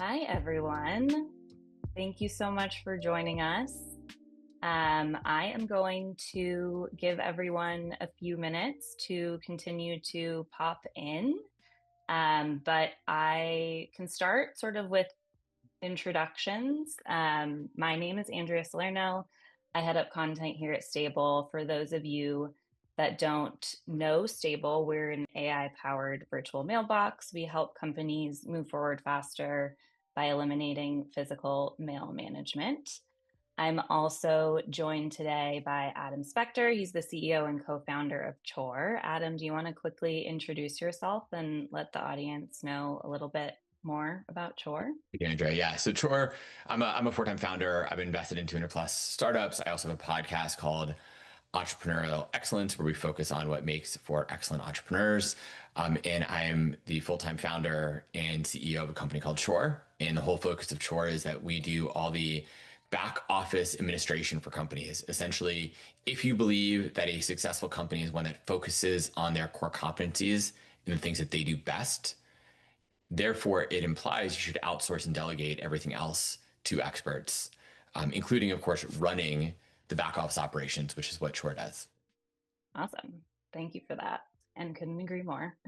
Hi, everyone. Thank you so much for joining us. I am going to give everyone a few minutes to continue to pop in, but I can start sort of with introductions. My name is Andrea Salerno. I head up content here at Stable. For those of you that don't know Stable, we're an AI powered virtual mailbox. We help companies move forward faster by eliminating physical mail management. I'm also joined today by Adam Spector. He's the CEO and co founder of Chore. Adam, do you want to quickly introduce yourself and let the audience know a little bit more about Chore? Andrea, yeah. So Chore, I'm a 4-time founder. I've invested in 200 plus startups. I also have a podcast called Entrepreneurial Excellence, where we focus on what makes for excellent entrepreneurs. And I'm the full-time founder and CEO of a company called Chore. And the whole focus of Chore is that we do all the back office administration for companies. Essentially, if you believe that a successful company is one that focuses on their core competencies and the things that they do best, therefore, it implies you should outsource and delegate everything else to experts, including, of course, running the back office operations, which is what Chore does. Awesome. Thank you for that. And couldn't agree more.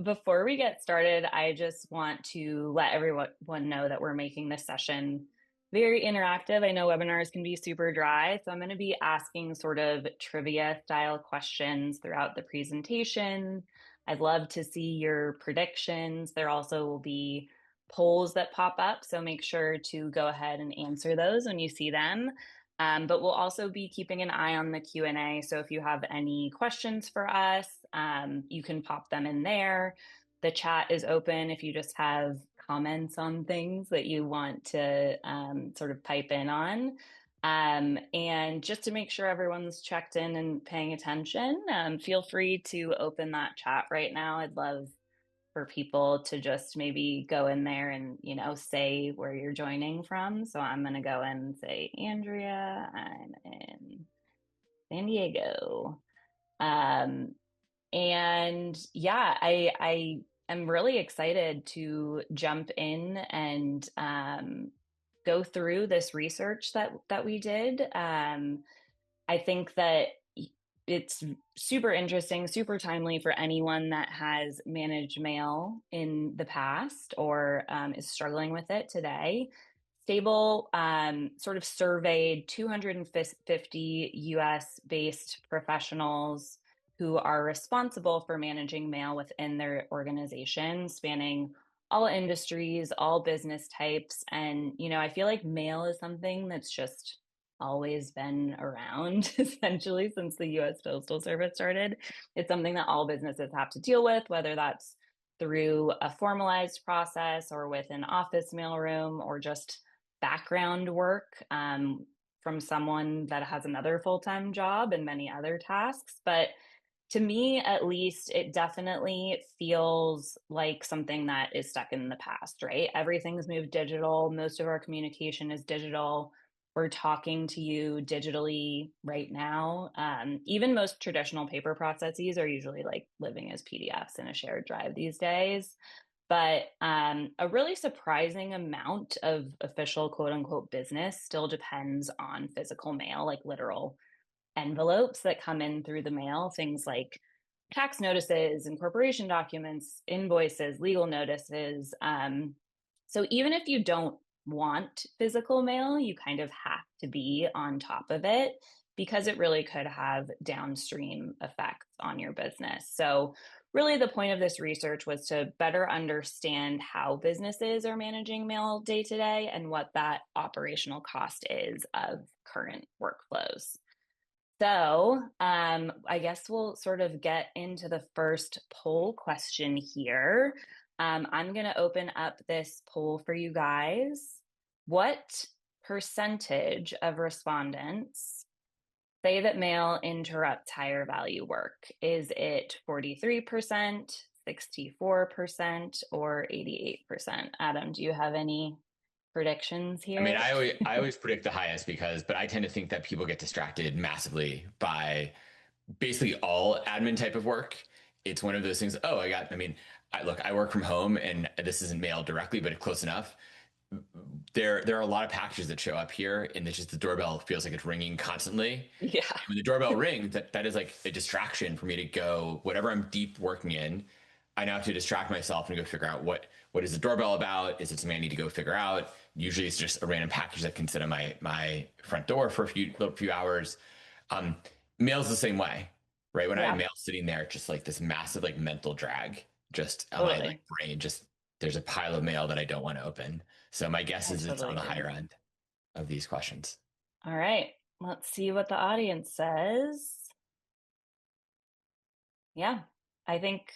Before we get started, I just want to let everyone know that we're making this session very interactive. I know webinars can be super dry, so I'm going to be asking sort of trivia style questions throughout the presentation. I'd love to see your predictions. There also will be polls that pop up, so make sure to go ahead and answer those when you see them. But we'll also be keeping an eye on the Q&A. So if you have any questions for us, you can pop them in there. The chat is open if you just have comments on things that you want to sort of pipe in on. And just to make sure everyone's checked in and paying attention, feel free to open that chat right now. I'd love for people to just maybe go in there and, say where you're joining from. So I'm going to go in and say, Andrea, I'm in San Diego. And yeah, I am really excited to jump in and go through this research that we did. I think that it's super interesting, super timely for anyone that has managed mail in the past or is struggling with it today. Stable sort of surveyed 250 US based professionals who are responsible for managing mail within their organization, spanning all industries, all business types. And, I feel like mail is something that's just always been around essentially since the US Postal Service started. It's something that all businesses have to deal with, whether that's through a formalized process or with an office mailroom or just background work from someone that has another full-time job and many other tasks. But to me, at least, it definitely feels like something that is stuck in the past, right? Everything's moved digital. Most of our communication is digital. We're talking to you digitally right now. Even most traditional paper processes are usually like living as PDFs in a shared drive these days. But a really surprising amount of official quote unquote business still depends on physical mail, like literal envelopes that come in through the mail, things like tax notices, incorporation documents, invoices, legal notices. So even if you don't want physical mail, you kind of have to be on top of it because it really could have downstream effects on your business. So really the point of this research was to better understand how businesses are managing mail day to day and what that operational cost is of current workflows. So I guess we'll sort of get into the first poll question here. I'm going to open up this poll for you guys. What percentage of respondents say that mail interrupts higher value work? Is it 43%, 64%, or 88%? Adam, do you have any predictions I mean, here? I always predict the highest but I tend to think that people get distracted massively by basically all admin type of work. It's one of those things. I work from home, and this isn't mailed directly, but close enough. There are a lot of packages that show up here, and it's just the doorbell feels like it's ringing constantly. Yeah, And when the doorbell rings, that is like a distraction for me to go whatever I'm deep working in. I now have to distract myself and go figure out what is the doorbell about? Is it something I need to go figure out? Usually, it's just a random package that can sit on my front door for a few hours. Um, Mail's the same way, right? When I have yeah, mail sitting there, just like this massive like mental drag, just on my like totally. brain, just there's a pile of mail that I don't want to open. So my guess I is it's totally on the agree. higher end of these questions. All right, let's see what the audience says. Yeah, I think,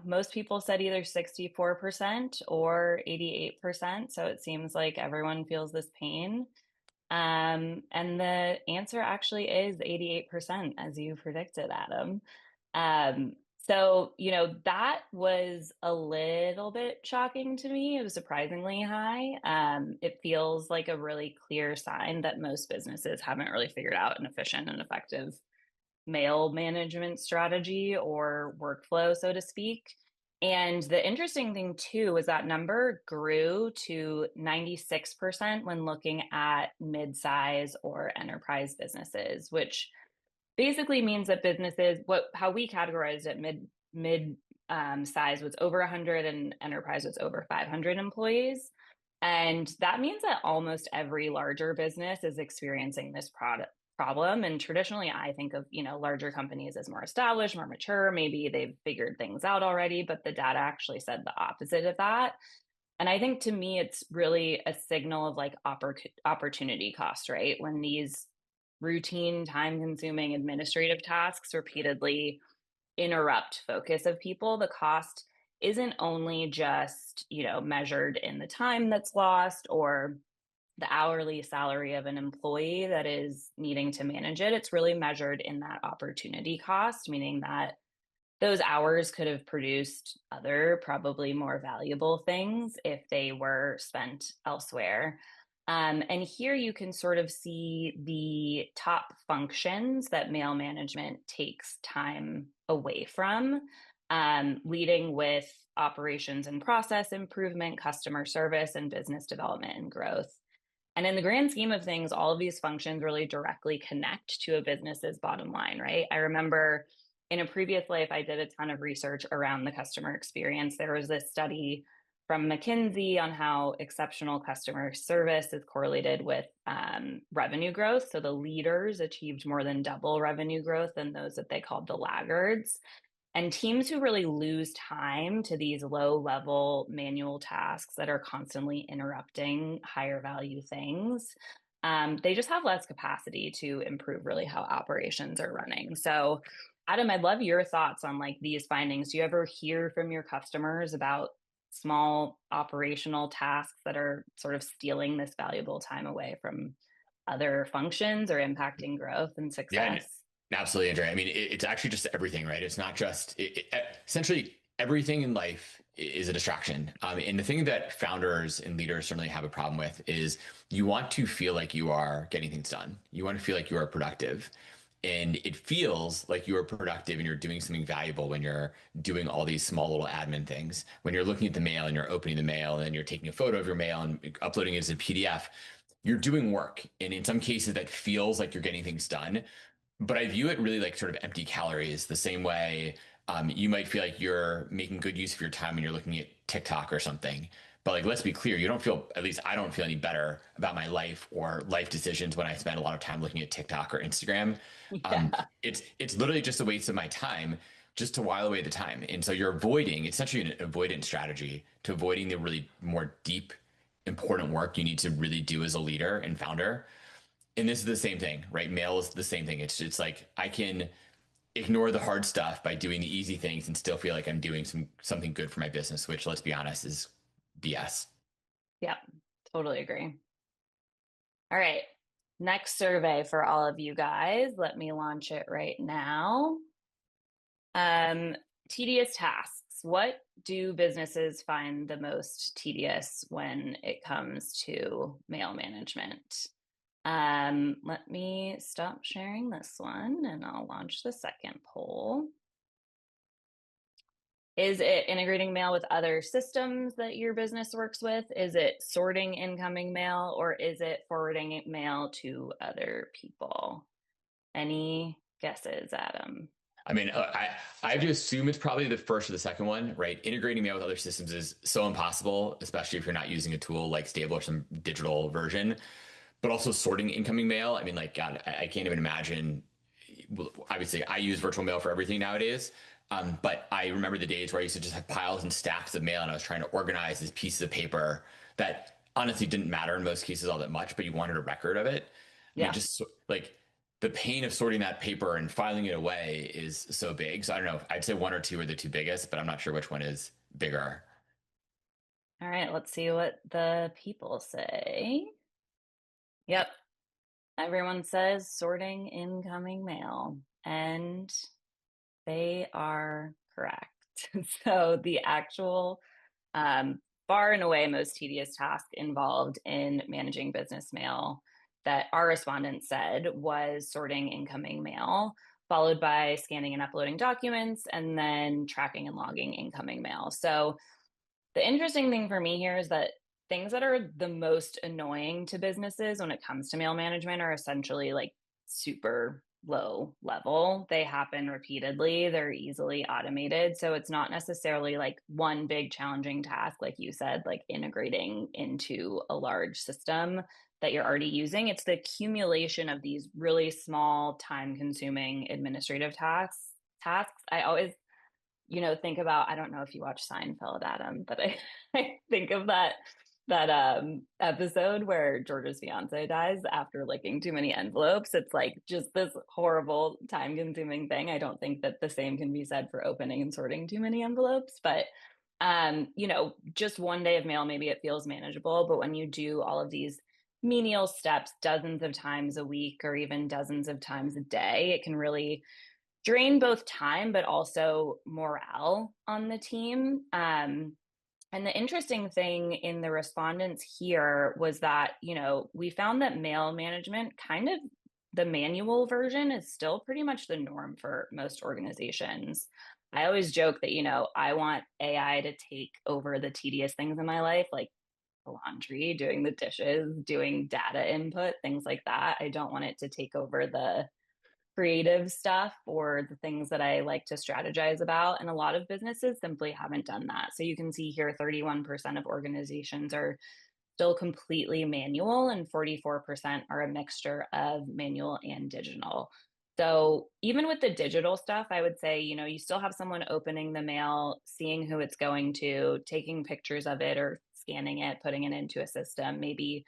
most people said either 64% or 88%. So it seems like everyone feels this pain. And the answer actually is 88%, as you predicted, Adam. So, that was a little bit shocking to me. It was surprisingly high. It feels like a really clear sign that most businesses haven't really figured out an efficient and effective mail management strategy or workflow, so to speak. And the interesting thing too is that number grew to 96% when looking at mid-size or enterprise businesses, which basically means that businesses, what how we categorized it, mid size was over 100 and enterprise was over 500 employees. And that means that almost every larger business is experiencing this problem. And traditionally, I think of, larger companies as more established, more mature. Maybe they've figured things out already, but the data actually said the opposite of that. And I think to me, it's really a signal of like opportunity cost, right? When these routine, time consuming administrative tasks repeatedly interrupt focus of people, the cost isn't only just, measured in the time that's lost or the hourly salary of an employee that is needing to manage it. It's really measured in that opportunity cost, meaning that those hours could have produced other, probably more valuable things if they were spent elsewhere. And here you can sort of see the top functions that mail management takes time away from, leading with operations and process improvement, customer service, and business development and growth. And in the grand scheme of things, all of these functions really directly connect to a business's bottom line, right? I remember in a previous life, I did a ton of research around the customer experience. There was this study from McKinsey on how exceptional customer service is correlated with revenue growth. So the leaders achieved more than double revenue growth than those that they called the laggards. And teams who really lose time to these low level manual tasks that are constantly interrupting higher value things, they just have less capacity to improve really how operations are running. So, Adam, I'd love your thoughts on like these findings. Do you ever hear from your customers about small operational tasks that are sort of stealing this valuable time away from other functions or impacting growth and Yeah, and success? absolutely, Andrea. I mean, it's actually just everything, right? It's not just essentially everything in life is a distraction. And the thing that founders and leaders certainly have a problem with is you want to feel like you are getting things done. You want to feel like you are productive. And it feels like you are productive and you're doing something valuable when you're doing all these small little admin things. When you're looking at the mail and you're opening the mail and you're taking a photo of your mail and uploading it as a PDF, you're doing work. And in some cases, that feels like you're getting things done, but I view it really like sort of empty calories, the same way you might feel like you're making good use of your time when you're looking at TikTok or something. But like, let's be clear, you don't feel, at least I don't feel any better about my life or life decisions when I spend a lot of time looking at TikTok or Instagram. Um, Yeah. it's literally just a waste of my time just to while away the time. And so you're avoiding, it's essentially an avoidance strategy to avoiding the really more deep, important work you need to really do as a leader and founder. And this is the same thing, right? Mail is the same thing. It's like I can ignore the hard stuff by doing the easy things and still feel like I'm doing something good for my business, which let's be honest is BS. Yeah, totally agree. All right. Next survey for all of you guys. Let me launch it right now. Um, Tedious tasks. What do businesses find the most tedious when it comes to mail management? Let me stop sharing this one and I'll launch the second poll. Is it integrating mail with other systems that your business works with? Is it sorting incoming mail, or is it forwarding mail to other people? Any guesses, Adam? I mean, I have to assume it's probably the first or the second one, right? Integrating mail with other systems is so impossible, especially if you're not using a tool like Stable or some digital version. But also sorting incoming mail. I mean, like, God, I can't even imagine. Obviously, I use virtual mail for everything nowadays. But I remember the days where I used to just have piles and stacks of mail, and I was trying to organize these pieces of paper that honestly didn't matter in most cases all that much, but you wanted a record of it. I mean, Yeah. just like the pain of sorting that paper and filing it away is so big. So I don't know. I'd say one or two are the two biggest, but I'm not sure which one is bigger. All right, let's see what the people say. Yep, everyone says sorting incoming mail, and they are correct. So the actual um, far and away most tedious task involved in managing business mail that our respondents said was sorting incoming mail, followed by scanning and uploading documents, and then tracking and logging incoming mail. So the interesting thing for me here is that things that are the most annoying to businesses when it comes to mail management are essentially like super low level. They happen repeatedly, they're easily automated. So it's not necessarily like one big challenging task, like you said, like integrating into a large system that you're already using. It's the accumulation of these really small, time consuming administrative tasks. I always think about, I don't know if you watch Seinfeld, Adam, but I think of that episode where George's fiance dies after licking too many envelopes. It's like just this horrible time consuming thing. I don't think that the same can be said for opening and sorting too many envelopes, but just one day of mail, maybe it feels manageable, but when you do all of these menial steps dozens of times a week or even dozens of times a day, it can really drain both time but also morale on the team. And the interesting thing in the respondents here was that, we found that mail management, kind of the manual version, is still pretty much the norm for most organizations. I always joke that, I want AI to take over the tedious things in my life, like laundry, doing the dishes, doing data input, things like that. I don't want it to take over the creative stuff or the things that I like to strategize about. And a lot of businesses simply haven't done that. So you can see here 31% of organizations are still completely manual, and 44% are a mixture of manual and digital. So even with the digital stuff, I would say, you still have someone opening the mail, seeing who it's going to, taking pictures of it or scanning it, putting it into a system, maybe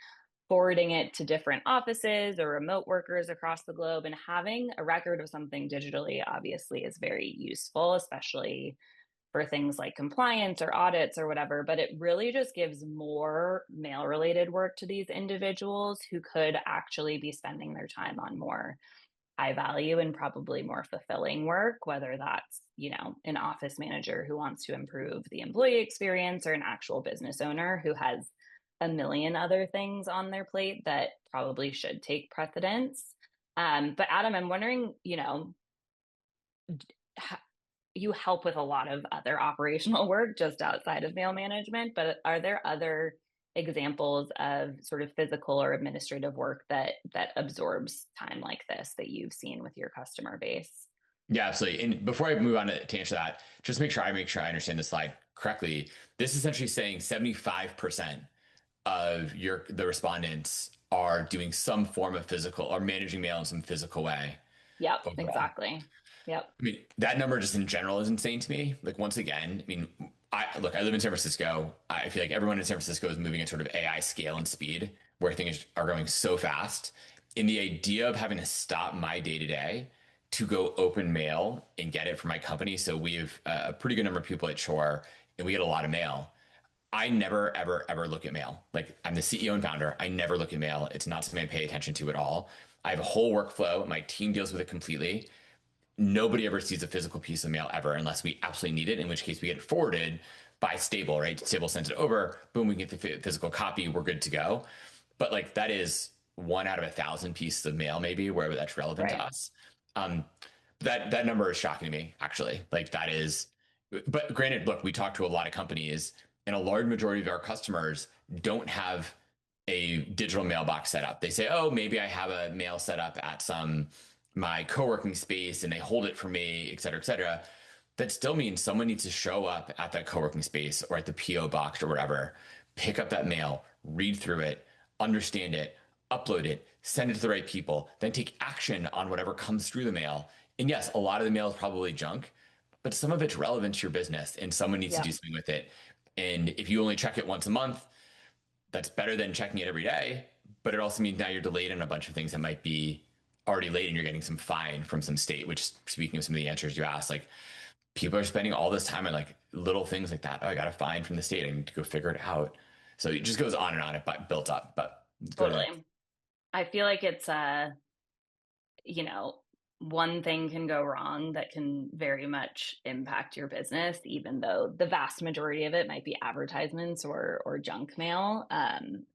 forwarding it to different offices or remote workers across the globe. And having a record of something digitally obviously is very useful, especially for things like compliance or audits or whatever. But it really just gives more mail related work to these individuals who could actually be spending their time on more high value and probably more fulfilling work, whether that's, an office manager who wants to improve the employee experience or an actual business owner who has a million other things on their plate that probably should take precedence. But Adam, I'm wondering, you help with a lot of other operational work just outside of mail management, but are there other examples of sort of physical or administrative work that absorbs time like this that you've seen with your customer base? Yeah, absolutely. And before I move on to answer that, just make sure I understand the slide correctly. This is essentially saying 75% of the respondents are doing some form of physical or managing mail in some physical way Yep, overall. exactly. Yep. I mean, that number just in general is insane to me. Like once again, I mean, I live in San Francisco. I feel like everyone in San Francisco is moving at sort of AI scale and speed, where things are going so fast. And the idea of having to stop my day to day to go open mail and get it for my company. So we have a pretty good number of people at Shore, and we get a lot of mail. I never, ever, ever look at mail. Like I'm the CEO and founder. I never look at mail. It's not something I pay attention to at all. I have a whole workflow. My team deals with it completely. Nobody ever sees a physical piece of mail ever unless we absolutely need it, in which case we get it forwarded by Stable, right? Stable sends it over, boom, we get the physical copy, we're good to go. But like that is one out of 1,000 pieces of mail, maybe, wherever that's relevant to Right. us. Um, that number is shocking to me, actually. Like that is But granted, look, we talk to a lot of companies, and a large majority of our customers don't have a digital mailbox set up. They say, "Oh, maybe I have a mail set up at some my co-working space, and they hold it for me, et cetera, et cetera." That still means someone needs to show up at that co-working space or at the PO box or whatever, pick up that mail, read through it, understand it, upload it, send it to the right people, then take action on whatever comes through the mail. And yes, a lot of the mail is probably junk, but some of it's relevant to your business and someone needs to do Yep. something with it. And if you only check it once a month, that's better than checking it every day. But it also means now you're delayed on a bunch of things that might be already late and you're getting some fine from some state, which, speaking of some of the answers you asked, like people are spending all this time on like little things like that. Oh, I got a fine from the state. I need to go figure it out. So it just goes on and on. It built up. But let's go to the next. Totally. I feel like it's you know, one thing can go wrong that can very much impact your business, even though the vast majority of it might be advertisements or junk mail.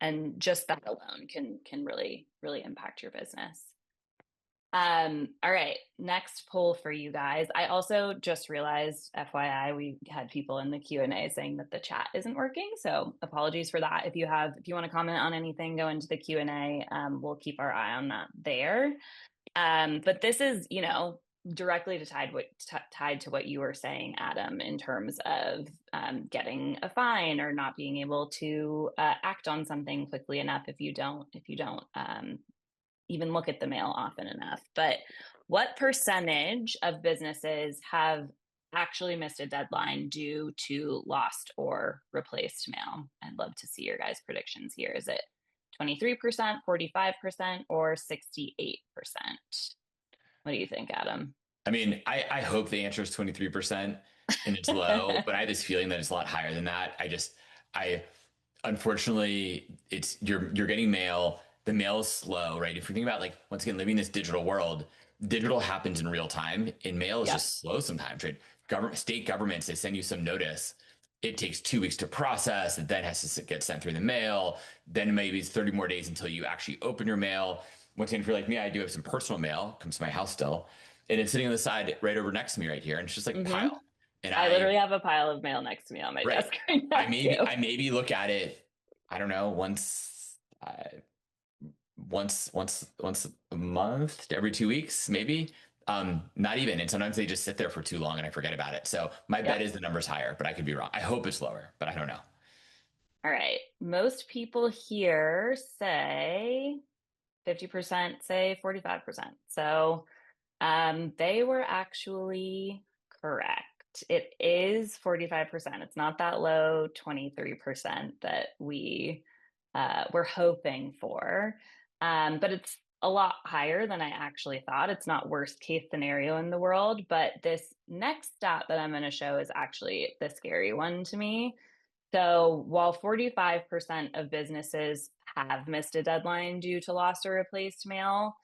And just that alone can really impact your business. All right, next poll for you guys. I also just realized, FYI, we had people in the Q&A saying that the chat isn't working. So apologies for that. If you want to comment on anything, go into the Q&A. We'll keep our eye on that there. But this is, directly tied to what you were saying, Adam, in terms of getting a fine or not being able to act on something quickly enough if you don't even look at the mail often enough. But what percentage of businesses have actually missed a deadline due to lost or replaced mail? I'd love to see your guys' predictions here. Is it 23%, 45%, or 68%? What do you think, Adam? I mean, I hope the answer is 23% and it's low, but I have this feeling that it's a lot higher than that. I unfortunately, you're getting mail. The mail is slow, right? If you think about, like, once again, living in this digital world, digital happens in real time, and mail is Yep. just slow sometimes, right? State governments, they send you some notice. It takes 2 weeks to process. It then has to get sent through the mail. Then maybe it's 30 more days until you actually open your mail. Once again, if you're like me, I do have some personal mail, comes to my house still, and it's sitting on the side right over next to me right here, and it's just like Mm-hmm. pile. And I literally have a pile of mail next to me on my right, desk right now, too. I maybe look at it, I don't know, once a month, every 2 weeks, maybe. Not even. And sometimes they just sit there for too long and I forget about it. So my bet Yep. is the number's higher, but I could be wrong. I hope it's lower, but I don't know. All right. Most people here say 50% say 45%. So they were actually correct. It is 45%. It's not that low 23% that we were hoping for. But it's a lot higher than I actually thought. It's not worst case scenario in the world, but this next stat that I'm going to show is actually the scary one to me. So while 45% of businesses have missed a deadline due to lost or replaced mail,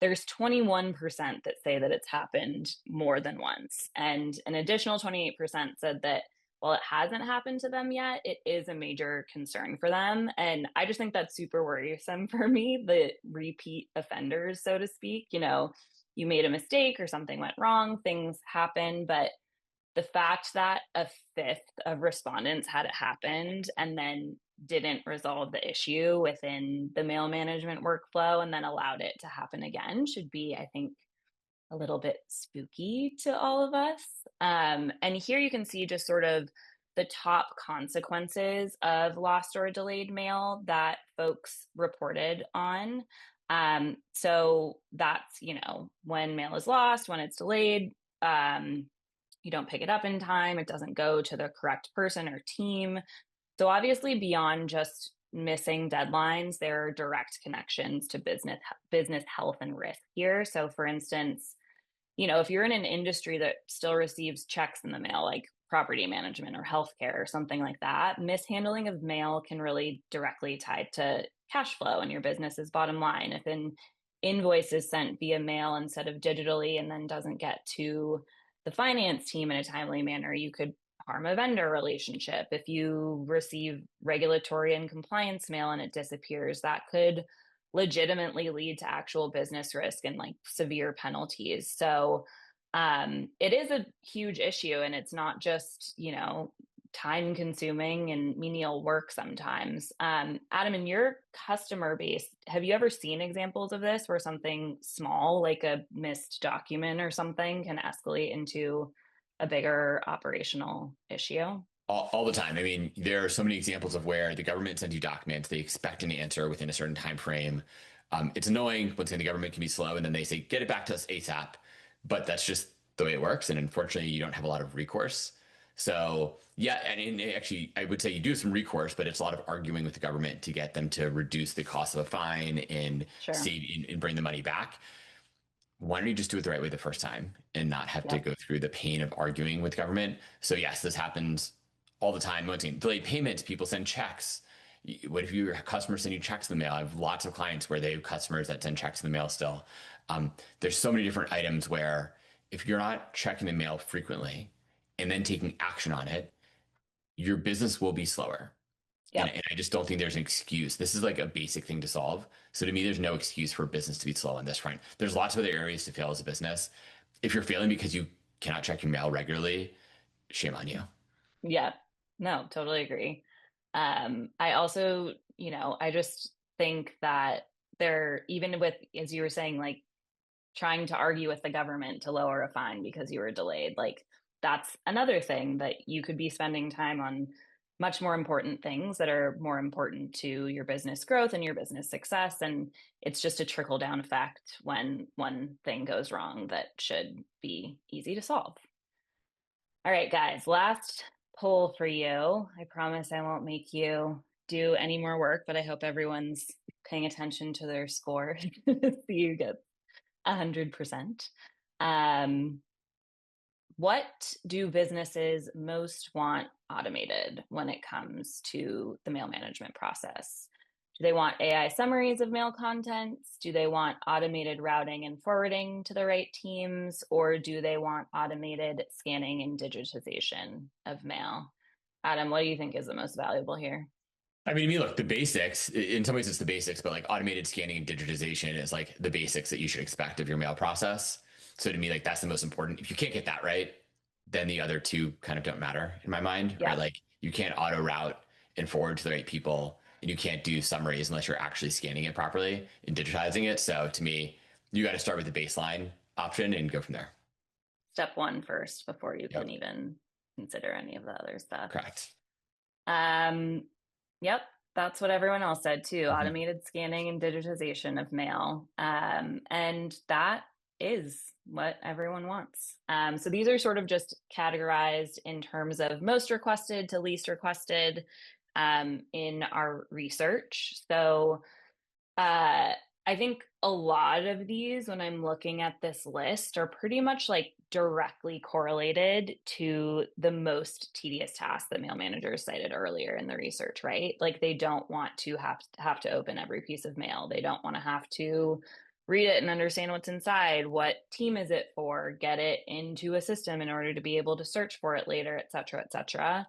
there's 21% that say that it's happened more than once. And an additional 28% said that while it hasn't happened to them yet, it is a major concern for them. And I just think that's super worrisome for me, the repeat offenders, so to speak. You made a mistake or something went wrong, things happen, but the fact that a fifth of respondents had it happened and then didn't resolve the issue within the mail management workflow and then allowed it to happen again should be, I think, a little bit spooky to all of us. And here you can see just sort of the top consequences of lost or delayed mail that folks reported on. So that's, when mail is lost, when it's delayed, you don't pick it up in time, it doesn't go to the correct person or team. So obviously beyond just missing deadlines, there are direct connections to business health and risk here. So for instance, if you're in an industry that still receives checks in the mail, like property management or healthcare or something like that, mishandling of mail can really directly tie to cash flow and your business's bottom line. If an invoice is sent via mail instead of digitally and then doesn't get to the finance team in a timely manner, you could harm a vendor relationship. If you receive regulatory and compliance mail and it disappears, that could legitimately lead to actual business risk and like severe penalties. So It is a huge issue, and it's not just, time consuming and menial work sometimes. Adam, in your customer base, have you ever seen examples of this where something small, like a missed document or something, can escalate into a bigger operational issue? All the time. I mean, there are so many examples of where the government sends you documents, they expect an answer within a certain time frame. It's annoying when saying the government can be slow, and then they say get it back to us ASAP. But that's just the way it works, and unfortunately, you don't have a lot of recourse. So yeah, and actually, I would say you do have some recourse, but it's a lot of arguing with the government to get them to reduce the cost of a fine and Sure. save and bring the money back. Why don't you just do it the right way the first time and not have to Yep. go through the pain of arguing with government? So yes, this happens all the time. Once again, delayed payments, people send checks. What if your customers send you checks in the mail? I have lots of clients where they have customers that send checks in the mail still. There's so many different items where if you're not checking the mail frequently and then taking action on it, your business will be slower. And, Yep. and I just don't think there's an excuse. This is like a basic thing to solve. So to me, there's no excuse for a business to be slow on this front. There's lots of other areas to fail as a business. If you're failing because you cannot check your mail regularly, shame on you. Yep. No, totally agree. I also, I just think that even with, as you were saying, like trying to argue with the government to lower a fine because you were delayed, like that's another thing that you could be spending time on much more important things that are more important to your business growth and your business success. And it's just a trickle down effect when one thing goes wrong that should be easy to solve. All right, guys, last poll for you. I promise I won't make you do any more work, but I hope everyone's paying attention to their score so you get 100%. Um, what do businesses most want automated when it comes to the mail management process? Do they want AI summaries of mail contents? Do they want automated routing and forwarding to the right teams? Or do they want automated scanning and digitization of mail? Adam, what do you think is the most valuable here? I mean, to me, look, the basics, in some ways it's the basics, but like automated scanning and digitization is like the basics that you should expect of your mail process. So to me, like that's the most important. If you can't get that right, then the other two kind of don't matter in my mind, right? Yeah, Like you can't auto route and forward to the right people, and you can't do summaries unless you're actually scanning it properly and digitizing it. So to me, you got to start with the baseline option and go from there. step one first before you can Yep. even consider any of the other stuff. Correct. Um, yep, that's what everyone else said too. Mhm. Automated scanning and digitization of mail. And that is what everyone wants. So these are sort of just categorized in terms of most requested to least requested in our research. So uh, I think a lot of these, when I'm looking at this list, are pretty much like directly correlated to the most tedious tasks that mail managers cited earlier in the research, right? Like they don't want to have to open every piece of mail. They don't want to have to read it and understand what's inside. What team is it for? Get it into a system in order to be able to search for it later, et cetera, et cetera.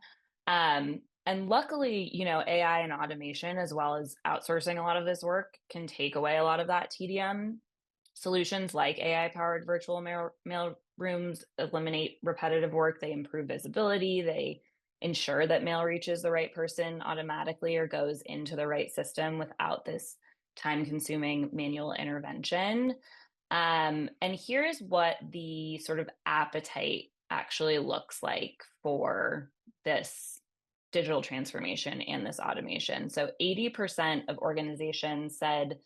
And luckily, AI and automation, as well as outsourcing a lot of this work, can take away a lot of that TDM. Solutions like AI powered virtual mail rooms eliminate repetitive work. They improve visibility. They ensure that mail reaches the right person automatically or goes into the right system without this time consuming manual intervention. And here's what the sort of appetite actually looks like for this digital transformation and this automation. So 80% of organizations said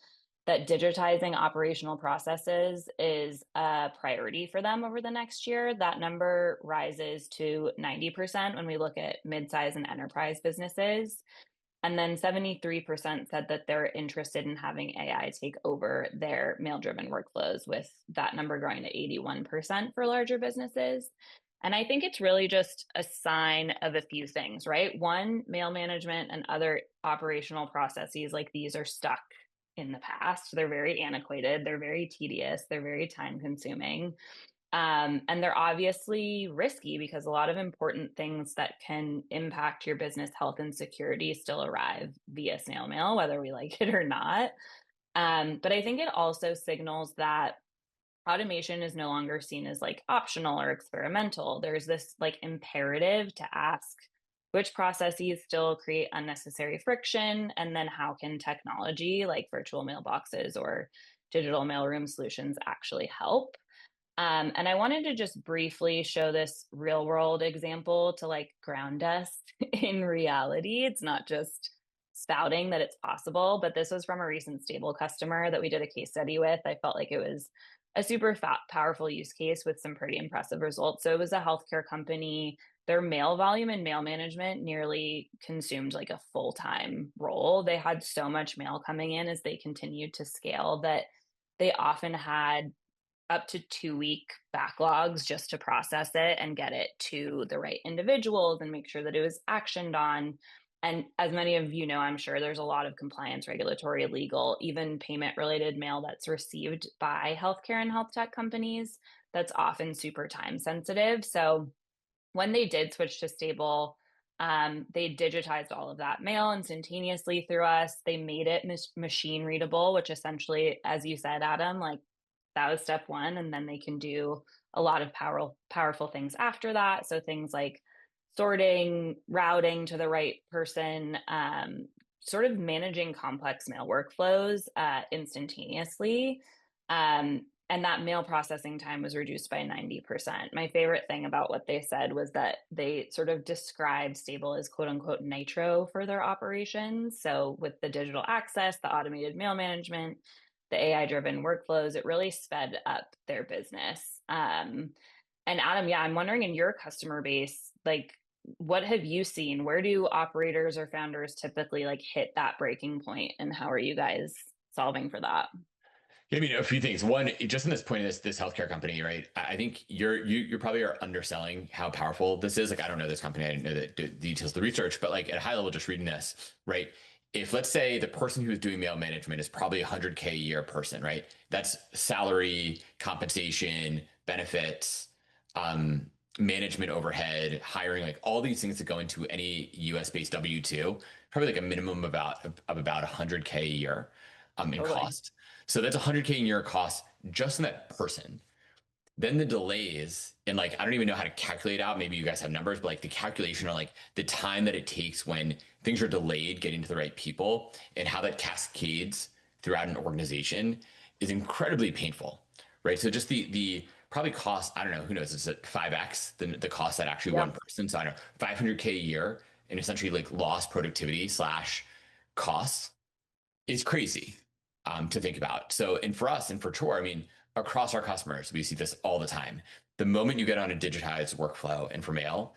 that digitizing operational processes is a priority for them over the next year. That number rises to 90% when we look at midsize and enterprise businesses. And then 73% said that they're interested in having AI take over their mail driven workflows, with that number growing to 81% for larger businesses. And I think it's really just a sign of a few things, right? One, mail management and other operational processes like these are stuck in the past. They're very antiquated, they're very tedious, they're very time consuming. And they're obviously risky because a lot of important things that can impact your business health and security still arrive via snail mail, whether we like it or not. But I think it also signals that automation is no longer seen as like optional or experimental. There's this like imperative to ask which processes still create unnecessary friction, and then how can technology like virtual mailboxes or digital mailroom solutions actually help? And I wanted to just briefly show this real world example to like ground us in reality. It's not just spouting that it's possible, but this was from a recent stable customer that we did a case study with. I felt like it was a super powerful use case with some pretty impressive results. So it was a healthcare company. Their mail volume and mail management nearly consumed like a full time role. They had so much mail coming in as they continued to scale that they often had up to 2 week backlogs just to process it and get it to the right individuals and make sure that it was actioned on. And as many of you know, I'm sure there's a lot of compliance, regulatory, legal, even payment related mail that's received by healthcare and health tech companies that's often super time sensitive. So when they did switch to stable, they digitized all of that mail instantaneously through us. They made it machine readable, which essentially, as you said, Adam, like that was step one. And then they can do a lot of powerful things after that. So things like sorting, routing to the right person, sort of managing complex mail workflows instantaneously. And that mail processing time was reduced by 90%. My favorite thing about what they said was that they sort of described stable as quote unquote nitro for their operations. So with the digital access, the automated mail management, the AI driven workflows, it really sped up their business. And Adam, yeah, I'm wondering in your customer base, like what have you seen? Where do operators or founders typically like hit that breaking point, and how are you guys solving for that? I mean, a few things. One, just in this point of this healthcare company, right? I think you probably are underselling how powerful this is. Like, I don't know this company, I didn't know the details of the research, but like at a high level, just reading this, right? If let's say the person who's doing mail management is probably 100K a year person, right? That's salary, compensation, benefits, management overhead, hiring, like all these things that go into any US based W-2, probably like a minimum of about 100K a year in Totally. cost. So that's 100K in year cost just in that person. Then the delays, and like I don't even know how to calculate out. Maybe you guys have numbers, but like the calculation or like the time that it takes when things are delayed getting to the right people and how that cascades throughout an organization is incredibly painful, right? So just the probably cost, I don't know, who knows, it's at 5x the cost that actually one Yep. person. So I don't know, 500K a year and essentially like lost productivity slash costs is crazy to think about. So, and for us and for Chore, I mean, across our customers, we see this all the time. The moment you get on a digitized workflow and for mail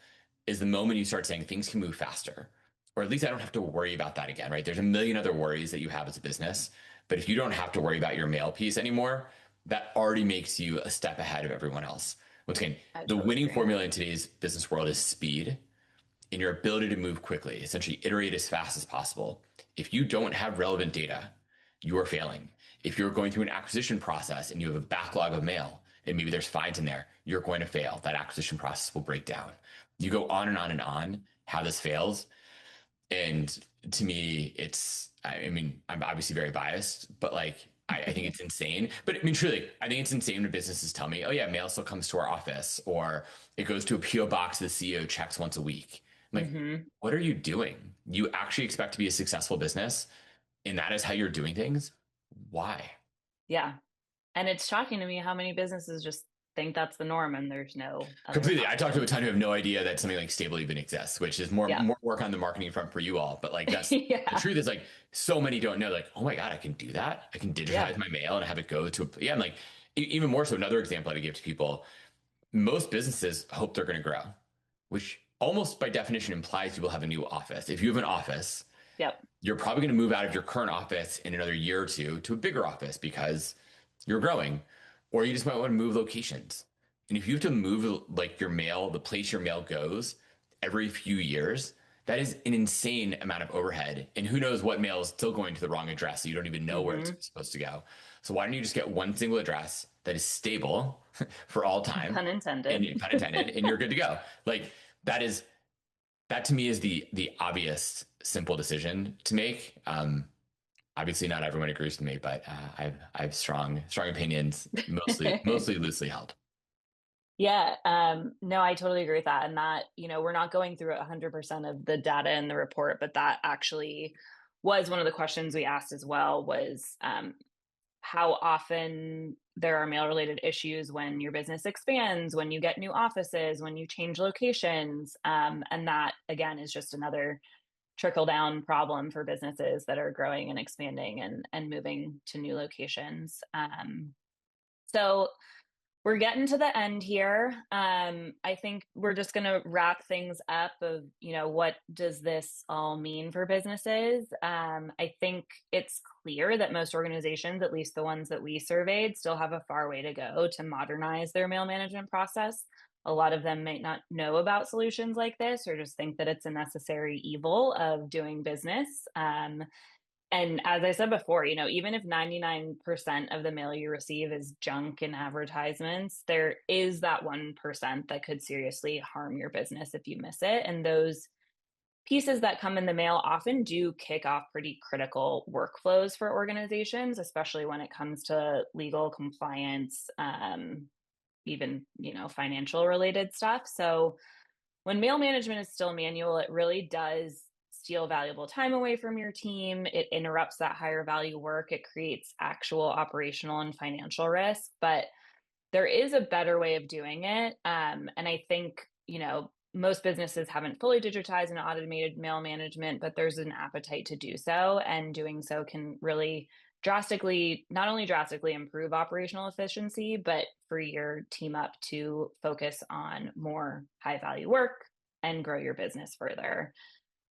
is the moment you start saying things can move faster, or at least I don't have to worry about that again, right? There's a million other worries that you have as a business, but if you don't have to worry about your mail piece anymore, that already makes you a step ahead of everyone else. Once again, I the totally winning agree. formula in today's business world is speed in your ability to move quickly, essentially iterate as fast as possible. If you don't have relevant data, you are failing. If you're going through an acquisition process and you have a backlog of mail and maybe there's fines in there, you're going to fail. That acquisition process will break down. You go on and on and on how this fails. And to me, I mean, I'm obviously very biased, but like, I think it's insane. But I mean, truly, I think it's insane when businesses tell me, oh, yeah, mail still comes to our office or it goes to a PO box the CEO checks once a week. I'm like, Hmm. what are you doing? You actually expect to be a successful business, and that is how you're doing things? Why? Yeah. And it's shocking to me how many businesses just think that's the norm and there's no other Completely. I talked to a option. ton who have no idea that something like Stable even exists, which is more Yeah. more work on the marketing front for you all. But like that's the Yeah. truth is like so many don't know. Like, oh my God, I can do that. I can Yeah. digitize my mail and have it go to yeah. I'm like even more so. Another example I give to people: most businesses hope they're going to grow, which almost by definition implies people have a new office. If you have an office, Yep. you're probably going to move out of your current office in another year or two to a bigger office because you're growing, or you just might want to move locations. And if you have to move like your mail, the place your mail goes every few years, that is an insane amount of overhead. And who knows what mail is still going to the wrong address. So you don't even know where it's Hmm. supposed to go. So why don't you just get one single address that is stable for all time, Pun and intended. pun intended, and you're good to go. Like that is that to me is the obvious simple decision to make. Obviously, not everyone agrees with me, but I have strong opinions, mostly loosely held. Yeah, no, I totally agree with that. And that, we're not going through 100% of the data in the report, but that actually was one of the questions we asked as well was how often there are mail related issues when your business expands, when you get new offices, when you change locations. And that, again, is just another trickle down problem for businesses that are growing and expanding and moving to new locations. So we're getting to the end here. I think we're just going to wrap things up of, what does this all mean for businesses? I think it's clear that most organizations, at least the ones that we surveyed, still have a far way to go to modernize their mail management process. A lot of them might not know about solutions like this or just think that it's a necessary evil of doing business. And as I said before, even if 99% of the mail you receive is junk and advertisements, there is that 1% that could seriously harm your business if you miss it. And those pieces that come in the mail often do kick off pretty critical workflows for organizations, especially when it comes to legal compliance, even, financial related stuff. So when mail management is still manual, it really does steal valuable time away from your team. It interrupts that higher value work. It creates actual operational and financial risk. But there is a better way of doing it. And I think, most businesses haven't fully digitized and automated mail management, but there's an appetite to do so. And doing so can really not only drastically improve operational efficiency, but free your team up to focus on more high value work and grow your business further.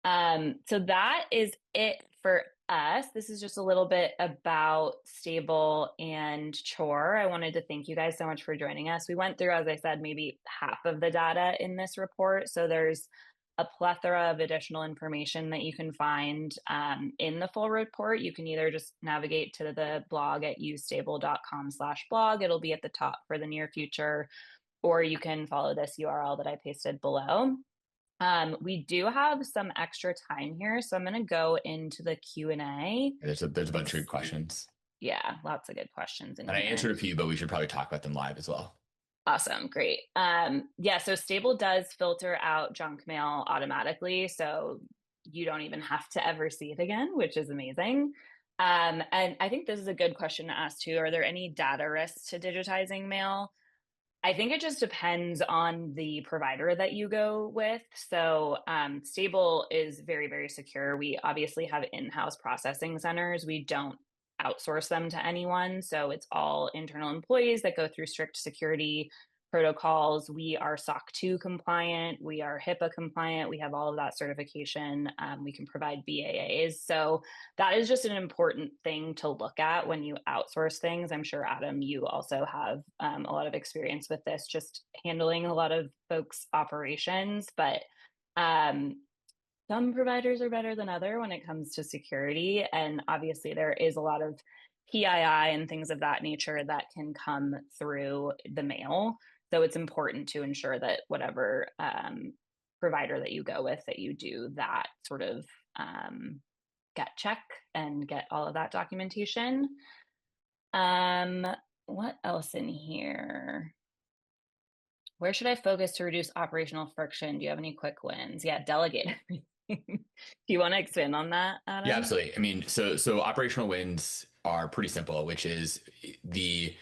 So that is it for us. This is just a little bit about Stable and Chore. I wanted to thank you guys so much for joining us. We went through, as I said, maybe half of the data in this report. So there's a plethora of additional information that you can find in the full report. You can either just navigate to the blog at usestable.com/blog. It'll be at the top for the near future, or you can follow this URL that I pasted below. We do have some extra time here, so I'm going to go into the Q&A. There's a bunch of good questions. Yeah, lots of good questions in And I here. answered a few, but we should probably talk about them live as well. Awesome, great. Yeah, so Stable does filter out junk mail automatically, so you don't even have to ever see it again, which is amazing. And I think this is a good question to ask too. Are there any data risks to digitizing mail? I think it just depends on the provider that you go with. So Stable is very, very secure. We obviously have in-house processing centers. We don't outsource them to anyone. So it's all internal employees that go through strict security protocols. We are SOC 2 compliant. We are HIPAA compliant. We have all of that certification. We can provide BAAs. So that is just an important thing to look at when you outsource things. I'm sure, Adam, you also have a lot of experience with this, just handling a lot of folks' operations. But some providers are better than other when it comes to security. And obviously, there is a lot of PII and things of that nature that can come through the mail. So it's important to ensure that whatever provider that you go with, that you do that sort of gut check and get all of that documentation. What else in here? Where should I focus to reduce operational friction? Do you have any quick wins? Yeah, delegate everything. Do you want to expand on that, Adam? Yeah, absolutely. I mean, so operational wins are pretty simple, which is the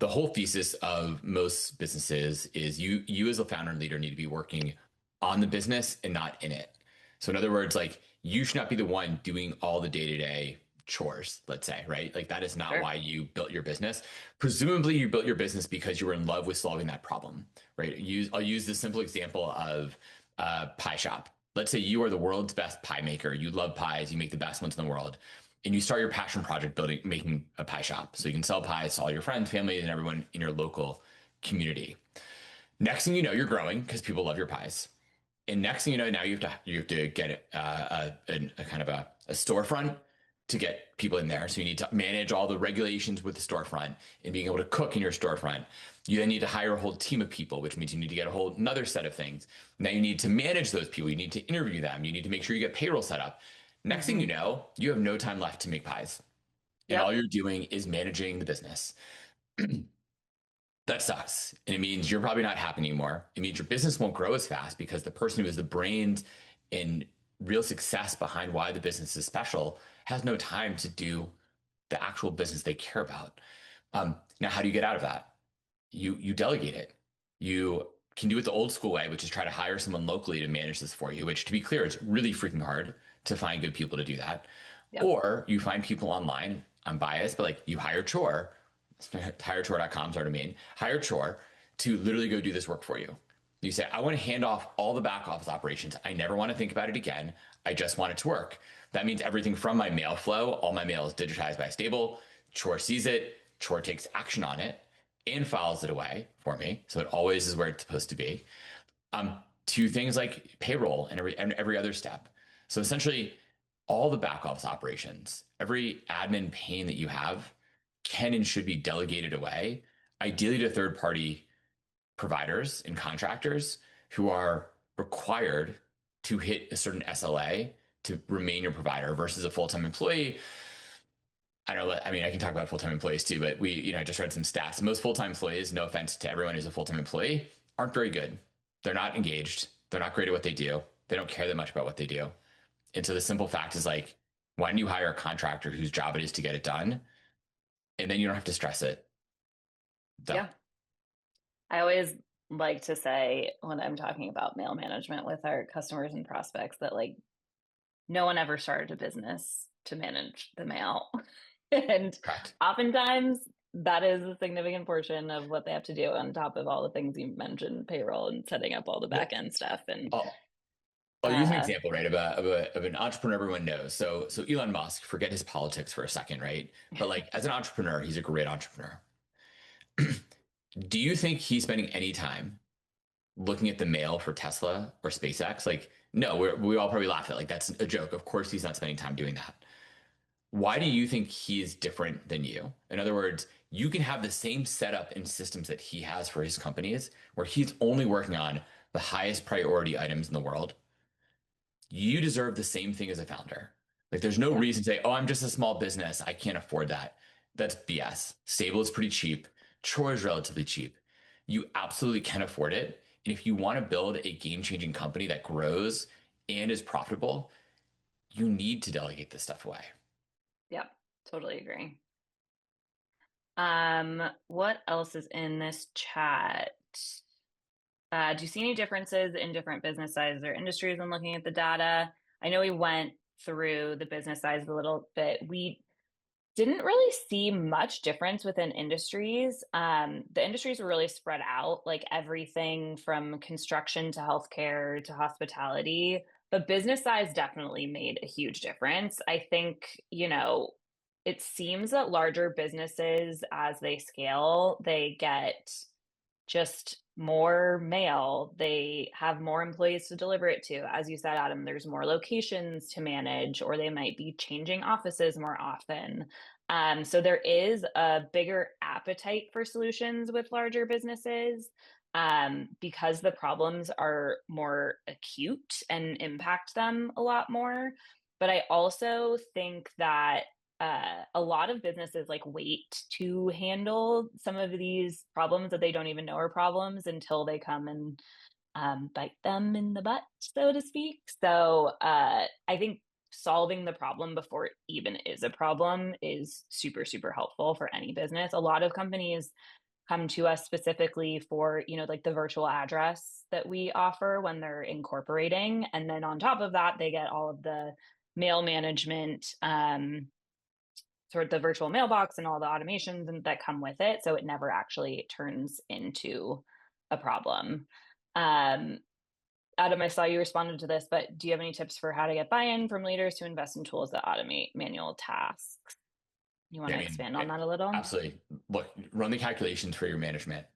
whole thesis of most businesses is you as a founder and leader need to be working on the business and not in it. So in other words, like you should not be the one doing all the day-to-day chores, let's say, right? Like that is not Sure. why you built your business. Presumably you built your business because you were in love with solving that problem, right? I'll use the simple example of a pie shop. Let's say you are the world's best pie maker. You love pies. You make the best ones in the world. And you start your passion project making a pie shop. So you can sell pies to all your friends, family, and everyone in your local community. Next thing you know, you're growing because people love your pies. And next thing you know, now you have to get a kind of a storefront to get people in there. So you need to manage all the regulations with the storefront and being able to cook in your storefront. You then need to hire a whole team of people, which means you need to get a whole another set of things. Now you need to manage those people. You need to interview them. You need to make sure you get payroll set up. Next thing you know, you have no time left to make pies. and all Yep. you're doing is managing the business. That sucks. And it means you're probably not happy anymore. It means your business won't grow as fast because the person who is the brains and real success behind why the business is special has no time to do the actual business they care about. Now, how do you get out of that? You delegate it. You can do it the old school way, which is try to hire someone locally to manage this for you, which to be clear, it's really freaking hard to find good people to do that. Yep. Or you find people online. I'm biased, but like you hire Chore, hirechore.com is our domain, hire Chore to literally go do this work for you. You say, I want to hand off all the back office operations. I never want to think about it again. I just want it to work. That means everything from my mail flow, all my mail is digitized by Stable. Chore sees it, Chore takes action on it and files it away for me. So it always is where it's supposed to be. To things like payroll and every other step. So essentially, all the back office operations, every admin pain that you have can and should be delegated away, ideally to third party providers and contractors who are required to hit a certain SLA to remain your provider versus a full time employee. I don't know. I mean, I can talk about full time employees too, but I just read some stats. Most full time employees, no offense to everyone who's a full time employee, aren't very good. They're not engaged. They're not great at what they do. They don't care that much about what they do. And so the simple fact is like, why don't you hire a contractor whose job it is to get it done? And then you don't have to stress it. So, Yeah. I always like to say when I'm talking about mail management with our customers and prospects that like no one ever started a business to manage the mail. And correct. oftentimes that is a significant portion of what they have to do on top of all the things you mentioned, payroll and setting up all the back Well, end stuff. And I'll, I'll use an uh example, right, of an entrepreneur everyone knows. So Elon Musk, forget his politics for a second, right? But like as an entrepreneur, he's a great entrepreneur. Do you think he's spending any time looking at the mail for Tesla or SpaceX? Like, no, we all probably laugh at it. Like that's a joke. Of course, he's not spending time doing that. Why do you think he is different than you? In other words, you can have the same setup and systems that he has for his companies, where he's only working on the highest priority items in the world. You deserve the same thing as a founder. Like, there's no yeah, reason to say, oh, I'm just a small business. I can't afford that. That's BS. Stable is pretty cheap. Chore is relatively cheap. You absolutely can afford it. And if you want to build a game changing company that grows and is profitable, you need to delegate this stuff away. yeah, totally agree. What else is in this chat? Do you see any differences in different business sizes or industries when looking at the data? I know we went through the business size a little bit. We didn't really see much difference within industries. The industries were really spread out, like everything from construction to healthcare to hospitality. But business size definitely made a huge difference. I think, it seems that larger businesses, as they scale, they get just more mail. They have more employees to deliver it to. As you said, Adam, there's more locations to manage, or they might be changing offices more often. So there is a bigger appetite for solutions with larger businesses because the problems are more acute and impact them a lot more. But I also think that a lot of businesses like wait to handle some of these problems that they don't even know are problems until they come and bite them in the butt, so to speak. So I think solving the problem before it even is a problem is super, super helpful for any business. A lot of companies come to us specifically for, like the virtual address that we offer when they're incorporating. And then on top of that, they get all of the mail management sort of the virtual mailbox and all the automations that come with it. So it never actually turns into a problem. Um, Adam, I saw you responded to this, but do you have any tips for how to get buy-in from leaders to invest in tools that automate manual tasks? You want Yeah, I to mean, expand on that a little? absolutely. Look, run the calculations for your management.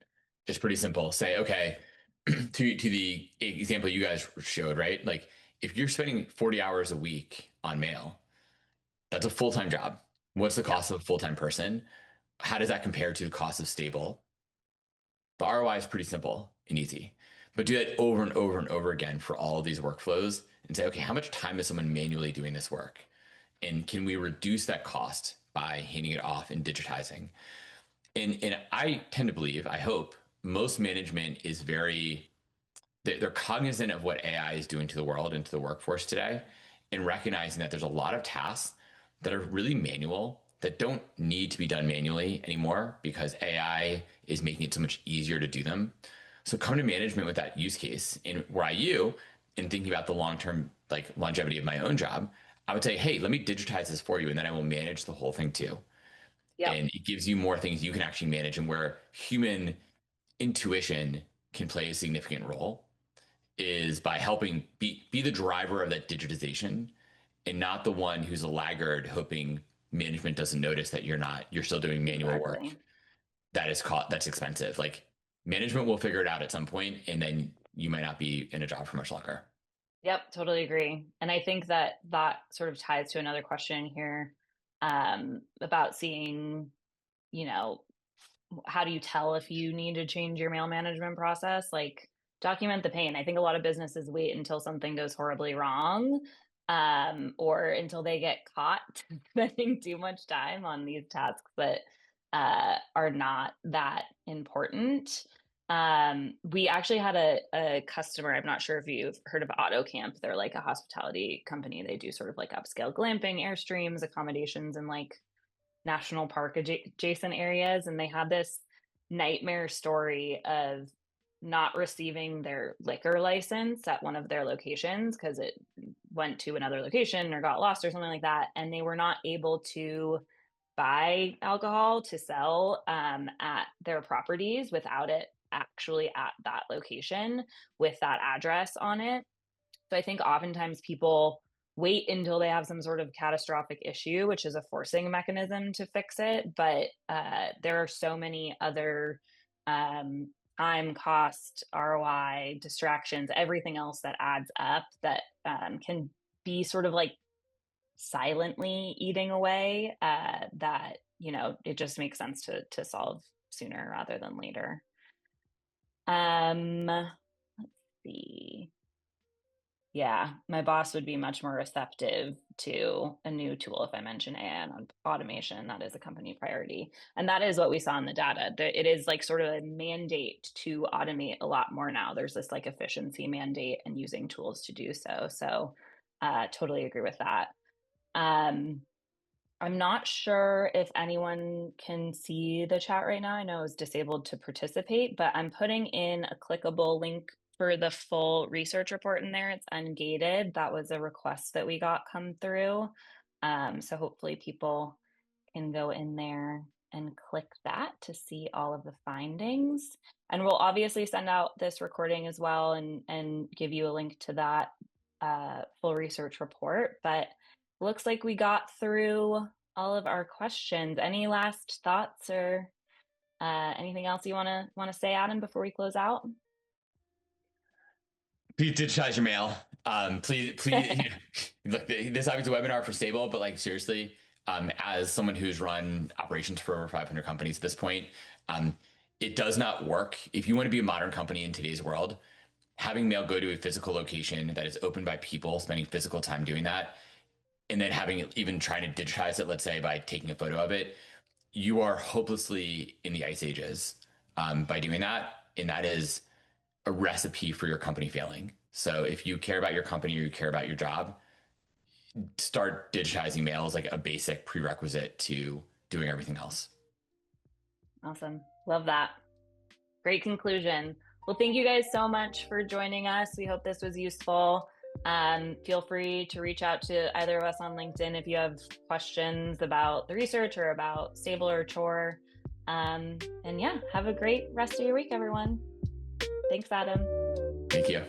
It's pretty simple. Say, okay, to the example you guys showed, right? Like, if you're spending 40 hours a week on mail, that's a full time job. What's the Yeah, cost of a full time person? How does that compare to the cost of stable? The ROI is pretty simple and easy. But do that over and over and over again for all of these workflows and say, okay, how much time is someone manually doing this work? And can we reduce that cost by handing it off and digitizing. And I tend to believe, I hope, most management is very, they're cognizant of what AI is doing to the world and to the workforce today, and recognizing that there's a lot of tasks that are really manual that don't need to be done manually anymore because AI is making it so much easier to do them. So come to management with that use case. And where in thinking about the long-term like longevity of my own job, I would say, hey, let me digitize this for you, and then I will manage the whole thing too. Yep. And it gives you more things you can actually manage, and where human intuition can play a significant role is by helping be the driver of that digitization, and not the one who's a laggard hoping management doesn't notice that you're still doing manual work Exactly. that's expensive. Like, management will figure it out at some point, and then you might not be in a job for much longer. Yep, totally agree. And I think that that sort of ties to another question here, about seeing, you know, how do you tell if you need to change your mail management process? Like, document the pain. I think a lot of businesses wait until something goes horribly wrong, or until they get caught spending too much time on these tasks that are not that important. We actually had a customer. I'm not sure if you've heard of AutoCamp. They're like a hospitality company. They do sort of like upscale glamping, airstreams, accommodations, and like national park adjacent areas. And they had this nightmare story of not receiving their liquor license at one of their locations because it went to another location or got lost or something like that. And they were not able to buy alcohol to sell at their properties without it actually at that location with that address on it. So I think oftentimes people wait until they have some sort of catastrophic issue, which is a forcing mechanism to fix it. But there are so many other time, cost, ROI, distractions, everything else that adds up that can be sort of like silently eating away, that, it just makes sense to solve sooner rather than later. Let's see. Yeah, my boss would be much more receptive to a new tool if I mention AI and automation. That is a company priority. And that is what we saw in the data. It is like sort of a mandate to automate a lot more now. There's this like efficiency mandate and using tools to do so. So totally agree with that. Um, I'm not sure if anyone can see the chat right now. I know it's disabled to participate, but I'm putting in a clickable link for the full research report in there. It's ungated. That was a request that we got come through. So hopefully people can go in there and click that to see all of the findings. And we'll obviously send out this recording as well and give you a link to that full research report. But looks like we got through all of our questions. Any last thoughts or anything else you want to say, Adam, before we close out? Please digitize your mail. Please. Look, this obviously a webinar for stable, but like, seriously, as someone who's run operations for over 500 companies at this point, it does not work. If you want to be a modern company in today's world, having mail go to a physical location that is opened by people spending physical time doing that, and then having it, even trying to digitize it, let's say by taking a photo of it, you are hopelessly in the ice ages by doing that. And that is a recipe for your company failing. So if you care about your company or you care about your job, start digitizing mail as like a basic prerequisite to doing everything else. Awesome. Love that. Great conclusion. Well, thank you guys so much for joining us. We hope this was useful. Feel free to reach out to either of us on LinkedIn if you have questions about the research or about Stable or Chore. And yeah, have a great rest of your week, everyone. Thanks, Adam. Thank you.